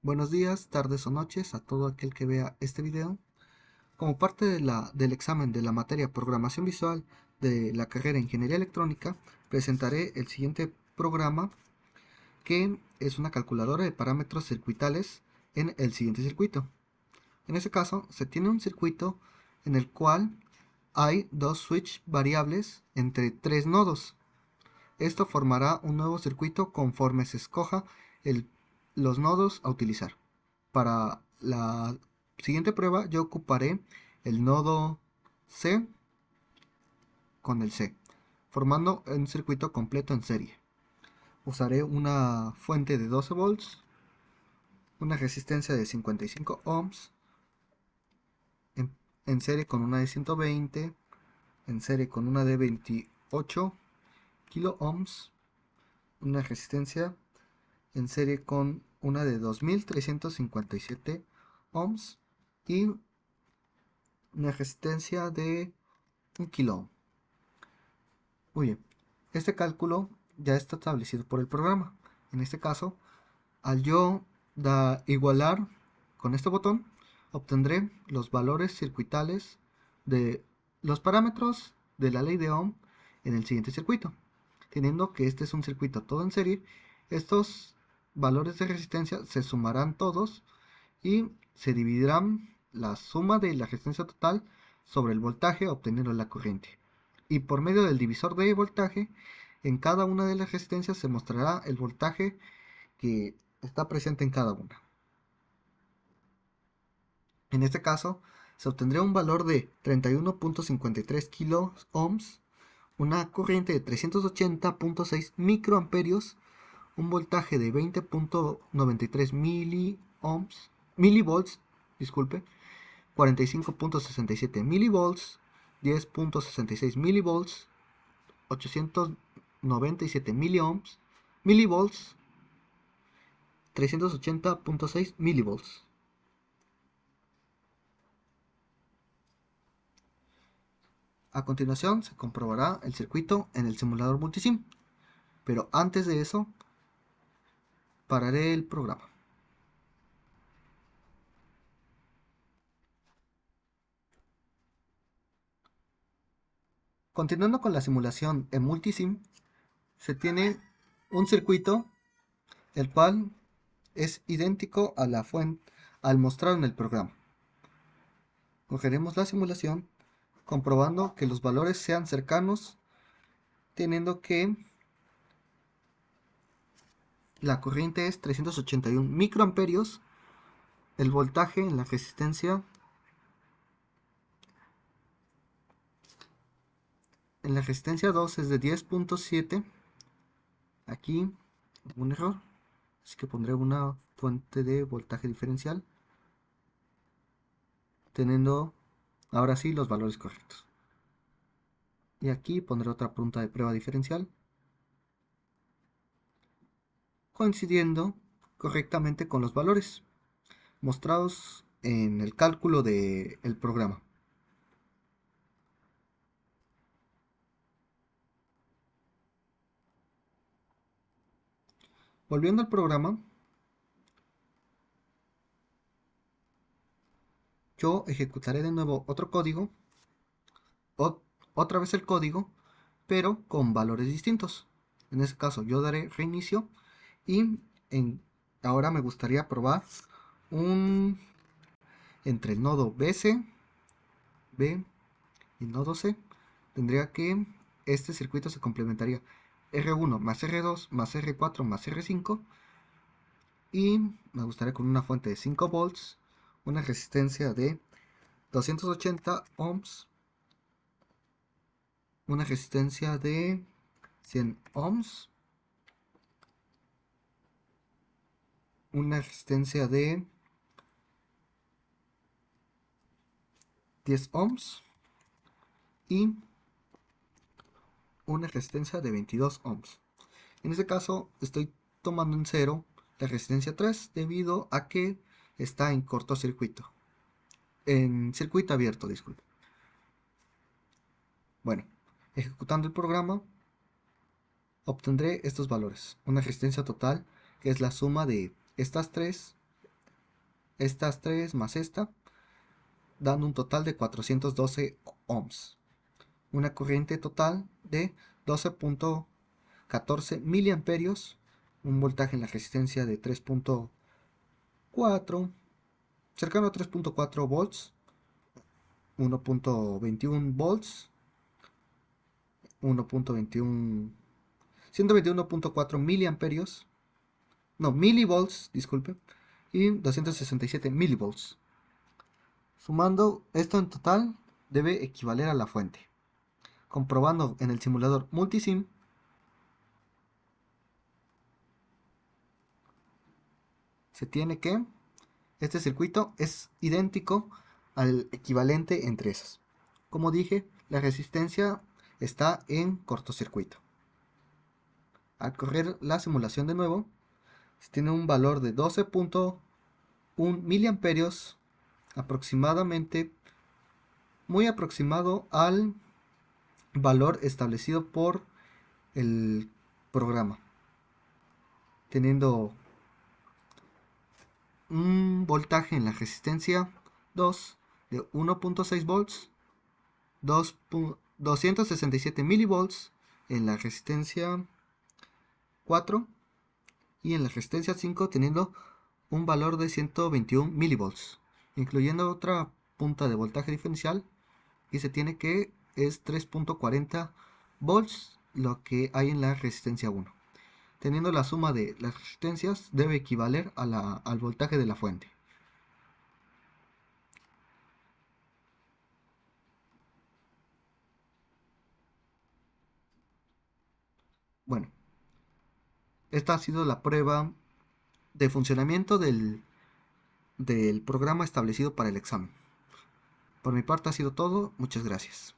Buenos días, tardes o noches a todo aquel que vea este video. Como parte del examen de la materia Programación Visual de la carrera Ingeniería Electrónica, presentaré el siguiente programa, que es una calculadora de parámetros circuitales en el siguiente circuito. En este caso, se tiene un circuito en el cual hay dos switch variables entre tres nodos. Esto formará un nuevo circuito conforme se escoja los nodos a utilizar. Para la siguiente prueba yo ocuparé el nodo C con el C, formando un circuito completo en serie. Usaré una fuente de 12 volts, una resistencia de 55 ohms, en serie con una de 120, en serie con una de 28 kilo ohms, una resistencia en serie con una de 2357 ohms y una resistencia de 1 kilo ohm. Muy bien, este cálculo ya está establecido por el programa. En este caso, al yo igualar con este botón, obtendré los valores circuitales de los parámetros de la ley de Ohm en el siguiente circuito. Teniendo que este es un circuito todo en serie, estos valores de resistencia se sumarán todos y se dividirán la suma de la resistencia total sobre el voltaje obteniendo la corriente. Y por medio del divisor de voltaje, en cada una de las resistencias se mostrará el voltaje que está presente en cada una. En este caso, se obtendrá un valor de 31.53 kilo ohms, una corriente de 380.6 microamperios, un voltaje de 20.93 milivolts, disculpe, 45.67 milivolts, 10.66 milivolts, 897 miliohms, milivolts, 380.6 milivolts. A continuación se comprobará el circuito en el simulador multisim, pero antes de eso pararé el programa. Continuando con la simulación en multisim, se tiene un circuito el cual es idéntico a la fuente al mostrado en el programa. Cogeremos la simulación comprobando que los valores sean cercanos, teniendo que la corriente es 381 microamperios, el voltaje en la resistencia 2 es de 10.7. Aquí un error, así que pondré una fuente de voltaje diferencial, teniendo ahora sí los valores correctos. Y aquí pondré otra punta de prueba diferencial, coincidiendo correctamente con los valores mostrados en el cálculo del programa. Volviendo al programa, yo ejecutaré de nuevo otro código, otra vez el código, pero con valores distintos. En este caso yo daré reinicio y ahora me gustaría probar entre el nodo BC, B y el nodo C. Tendría que este circuito se complementaría R1 más R2 más R4 más R5, y me gustaría con una fuente de 5 volts, una resistencia de 280 ohms, una resistencia de 100 ohms, una resistencia de 10 ohms y una resistencia de 22 ohms. En este caso estoy tomando en cero la resistencia 3 debido a que está en cortocircuito, en circuito abierto, disculpe. Bueno, ejecutando el programa obtendré estos valores, una resistencia total que es la suma de estas tres estas tres más esta, dando un total de 412 ohms. Una corriente total de 12.14 miliamperios, un voltaje en la resistencia de 3.4, cercano a 3.4 volts, 1.21 volts, 1.21, 121.4 miliamperios, no, milivolts, disculpe, y 267 milivolts. Sumando esto en total debe equivaler a la fuente. Comprobando en el simulador multisim, se tiene que este circuito es idéntico al equivalente entre esas. Como dije, la resistencia está en cortocircuito. Al correr la simulación de nuevo, se tiene un valor de 12.1 miliamperios, aproximadamente, muy aproximado al valor establecido por el programa, teniendo un voltaje en la resistencia 2 de 1.6 volts, 267 milivolts en la resistencia 4 y en la resistencia 5 teniendo un valor de 121 milivolts, incluyendo otra punta de voltaje diferencial, y se tiene que es 3.40 volts lo que hay en la resistencia 1. Teniendo la suma de las resistencias debe equivaler al voltaje de la fuente. Bueno, esta ha sido la prueba de funcionamiento del programa establecido para el examen. Por mi parte ha sido todo, muchas gracias.